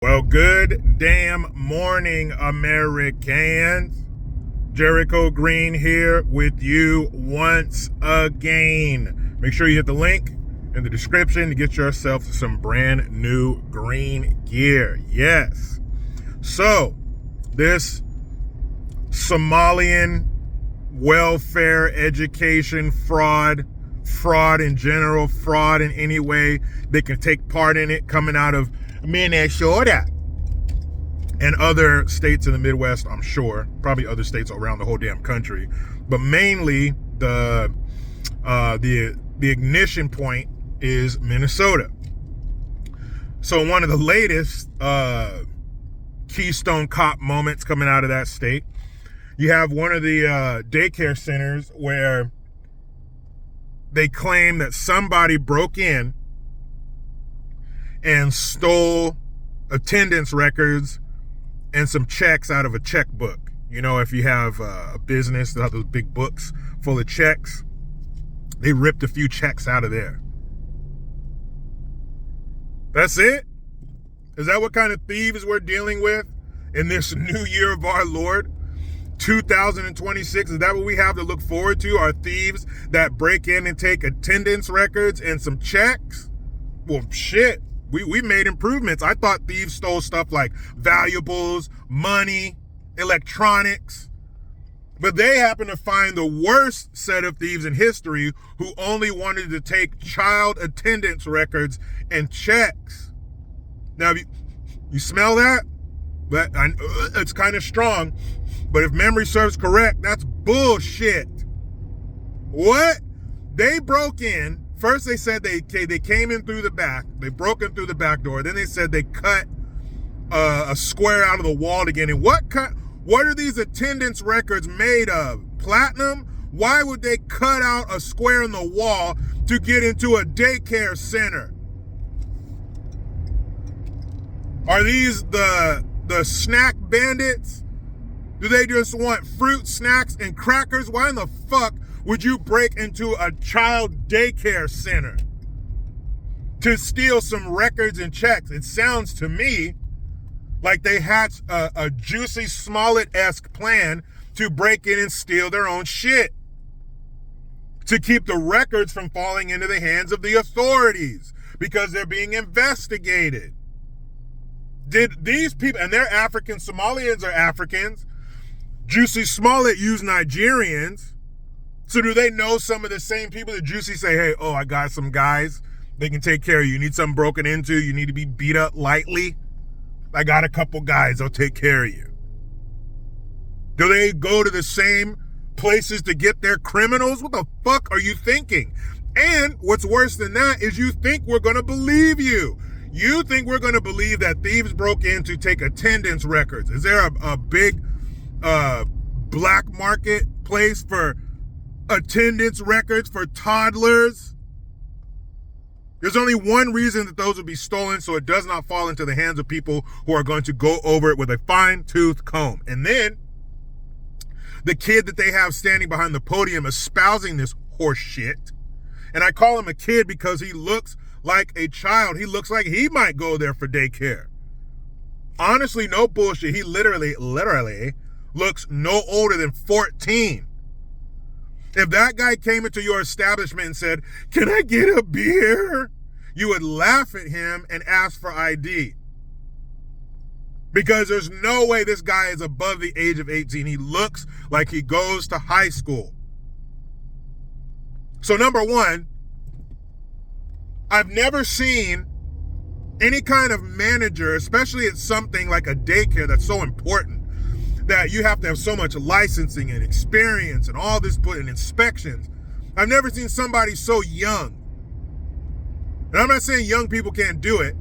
Well, good damn morning, Americans. Jericho Green here with you once again. Make sure you hit the link in the description to get yourself some brand new green gear. Yes. So, this Somalian welfare education fraud in general, fraud in any way they can take part in it, coming out of Minnesota and other states in the Midwest, I'm sure, probably other states around the whole damn country, but mainly the ignition point is Minnesota. So one of the latest Keystone Cop moments coming out of that state, you have one of the daycare centers where they claim that somebody broke in and stole attendance records and some checks out of a checkbook. You know, if you have a business that have those big books full of checks, they ripped a few checks out of there. That's it? Is that what kind of thieves we're dealing with in this new year of our Lord, 2026? Is that what we have to look forward to? Are thieves that break in and take attendance records and some checks? Well, shit. We made improvements. I thought thieves stole stuff like valuables, money, electronics. But they happen to find the worst set of thieves in history who only wanted to take child attendance records and checks. Now, you smell that? It's kind of strong. But if memory serves correct, that's bullshit. What? They broke in. First, they said they came in through the back. They broke in through the back door. Then they said they cut a square out of the wall to get in. What are these attendance records made of? Platinum? Why would they cut out a square in the wall to get into a daycare center? Are these the snack bandits? Do they just want fruit, snacks, and crackers? Why in the fuck would you break into a child daycare center to steal some records and checks? It sounds to me like they hatched a Juicy Smollett-esque plan to break in and steal their own shit, to keep the records from falling into the hands of the authorities because they're being investigated. Did these people, and they're African, Somalians are Africans, Juicy Smollett used Nigerians. So do they know some of the same people that Juicy say, hey, I got some guys, they can take care of you. You need something broken into, you need to be beat up lightly? I got a couple guys, they'll take care of you. Do they go to the same places to get their criminals? What the fuck are you thinking? And what's worse than that is you think we're going to believe you. You think we're going to believe that thieves broke in to take attendance records. Is there a big black market place for attendance records for toddlers? There's only one reason that those would be stolen, so it does not fall into the hands of people who are going to go over it with a fine-tooth comb. And then the kid that they have standing behind the podium espousing this horse shit, and I call him a kid because he looks like a child. He looks like he might go there for daycare. Honestly, no bullshit. He literally looks no older than 14. If that guy came into your establishment and said, can I get a beer? You would laugh at him and ask for ID. Because there's no way this guy is above the age of 18. He looks like he goes to high school. So number one, I've never seen any kind of manager, especially at something like a daycare that's so important, that you have to have so much licensing and experience and all this and inspections. I've never seen somebody so young. And I'm not saying young people can't do it,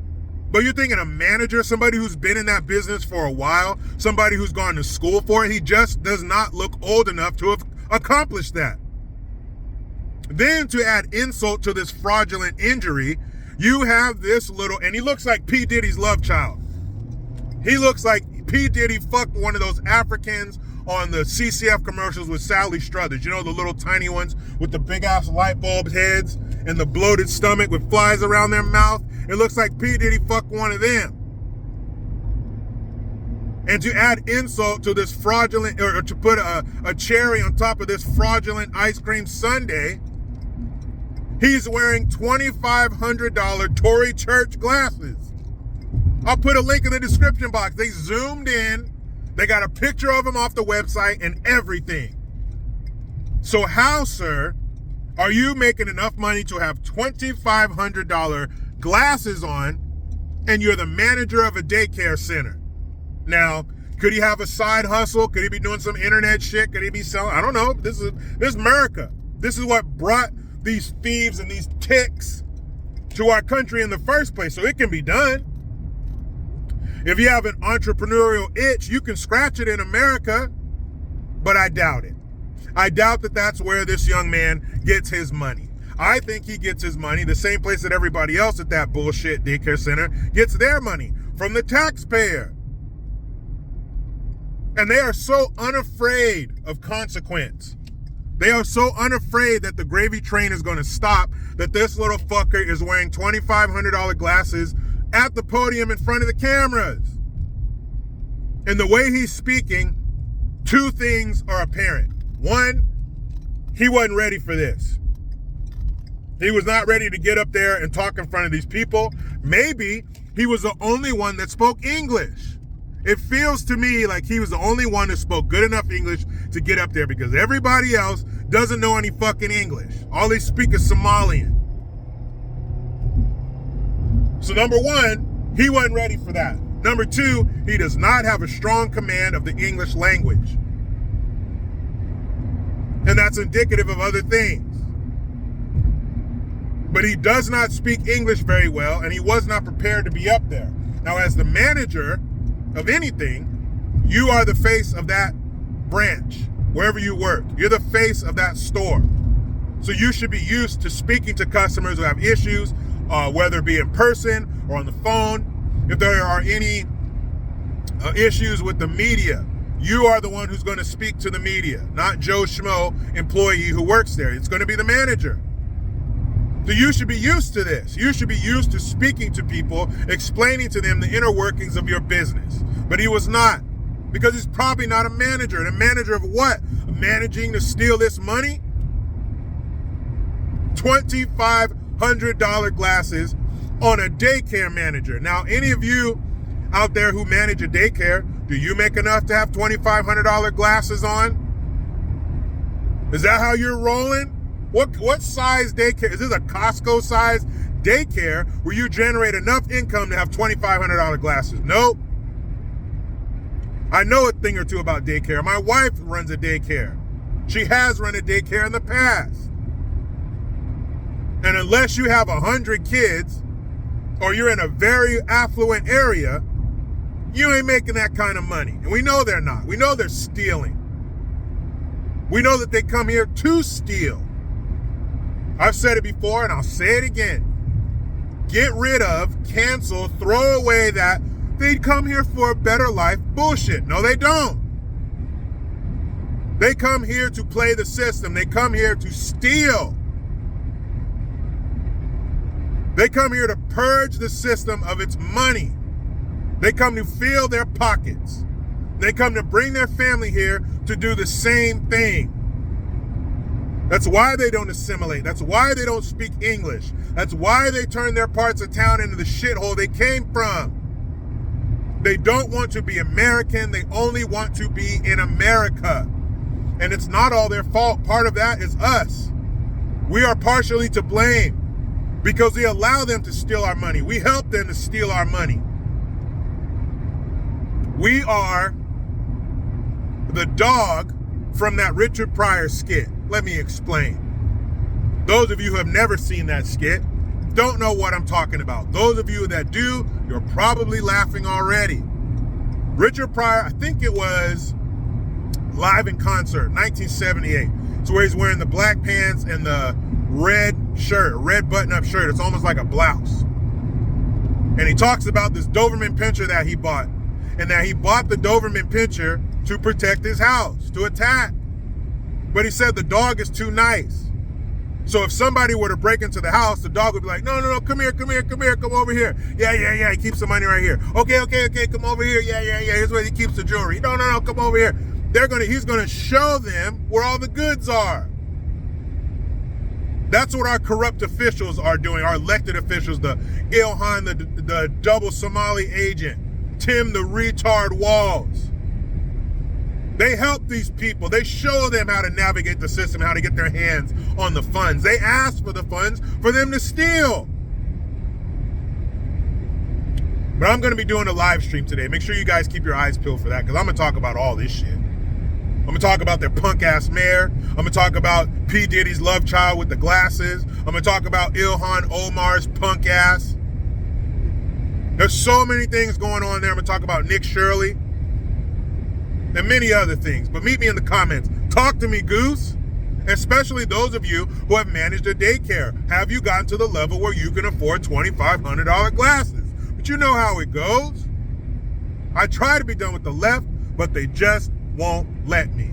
but you're thinking a manager, somebody who's been in that business for a while, somebody who's gone to school for it, he just does not look old enough to have accomplished that. Then to add insult to this fraudulent injury, you have this little, and he looks like P. Diddy's love child. He looks like P. Diddy fucked one of those Africans on the CCF commercials with Sally Struthers. You know, the little tiny ones with the big ass light bulb heads and the bloated stomach with flies around their mouth. It looks like P. Diddy fucked one of them. And to add insult to this fraudulent, or to put a cherry on top of this fraudulent ice cream sundae, he's wearing $2,500 Tory Church glasses. I'll put a link in the description box. They zoomed in. They got a picture of him off the website and everything. So how, sir, are you making enough money to have $2,500 glasses on and you're the manager of a daycare center? Now, could he have a side hustle? Could he be doing some internet shit? Could he be selling? I don't know. This is America. This is what brought these thieves and these ticks to our country in the first place. So it can be done. If you have an entrepreneurial itch, you can scratch it in America, but I doubt it. I doubt that that's where this young man gets his money. I think he gets his money the same place that everybody else at that bullshit daycare center gets their money, from the taxpayer. And they are so unafraid of consequence. They are so unafraid that the gravy train is going to stop that this little fucker is wearing $2,500 glasses at the podium in front of the cameras. And the way he's speaking, two things are apparent. One, he wasn't ready for this. He was not ready to get up there and talk in front of these people. Maybe he was the only one that spoke English. It feels to me like he was the only one that spoke good enough English to get up there, because everybody else doesn't know any fucking English. All they speak is Somalian. So number one, he wasn't ready for that. Number two, he does not have a strong command of the English language. And that's indicative of other things. But he does not speak English very well, and he was not prepared to be up there. Now, as the manager of anything, you are the face of that branch, wherever you work. You're the face of that store. So you should be used to speaking to customers who have issues, whether it be in person or on the phone. If there are any issues with the media, you are the one who's going to speak to the media, not Joe Schmo employee who works there. It's going to be the manager. So you should be used to this. You should be used to speaking to people, explaining to them the inner workings of your business. But he was not, because he's probably not a manager. And a manager of what? Managing to steal this money? $2,500 glasses on a daycare manager. Now, any of you out there who manage a daycare, do you make enough to have $2,500 glasses on? Is that how you're rolling? What size daycare? Is this a Costco size daycare where you generate enough income to have $2,500 glasses? Nope. I know a thing or two about daycare. My wife runs a daycare. She has run a daycare in the past. And unless you have 100 kids or you're in a very affluent area, you ain't making that kind of money. And we know they're not. We know they're stealing. We know that they come here to steal. I've said it before and I'll say it again. Get rid of, cancel, throw away that they'd come here for a better life bullshit. No, they don't. They come here to play the system. They come here to steal. They come here to purge the system of its money. They come to fill their pockets. They come to bring their family here to do the same thing. That's why they don't assimilate. That's why they don't speak English. That's why they turn their parts of town into the shithole they came from. They don't want to be American. They only want to be in America. And it's not all their fault. Part of that is us. We are partially to blame because we allow them to steal our money. We help them to steal our money. We are the dog from that Richard Pryor skit. Let me explain. Those of you who have never seen that skit don't know what I'm talking about. Those of you that do, you're probably laughing already. Richard Pryor, I think it was Live in Concert, 1978. It's where he's wearing the black pants and the red shirt, red button-up shirt. It's almost like a blouse. And he talks about this Doberman Pinscher that he bought, and that he bought the Doberman Pinscher to protect his house, to attack. But he said the dog is too nice. So if somebody were to break into the house, the dog would be like, no, come here, come over here. Yeah, he keeps the money right here. Okay, come over here. Yeah, here's where he keeps the jewelry. No, come over here. He's gonna show them where all the goods are. That's what our corrupt officials are doing, our elected officials, the Ilhan, the double Somali agent, Tim the retard Walls. They help these people. They show them how to navigate the system, how to get their hands on the funds. They ask for the funds for them to steal. But I'm going to be doing a live stream today. Make sure you guys keep your eyes peeled for that, because I'm going to talk about all this shit. I'm going to talk about their punk-ass mayor. I'm going to talk about P. Diddy's love child with the glasses. I'm going to talk about Ilhan Omar's punk-ass. There's so many things going on there. I'm going to talk about Nick Shirley and many other things. But meet me in the comments. Talk to me, Goose. Especially those of you who have managed a daycare. Have you gotten to the level where you can afford $2,500 glasses? But you know how it goes. I try to be done with the left, but they just won't let me.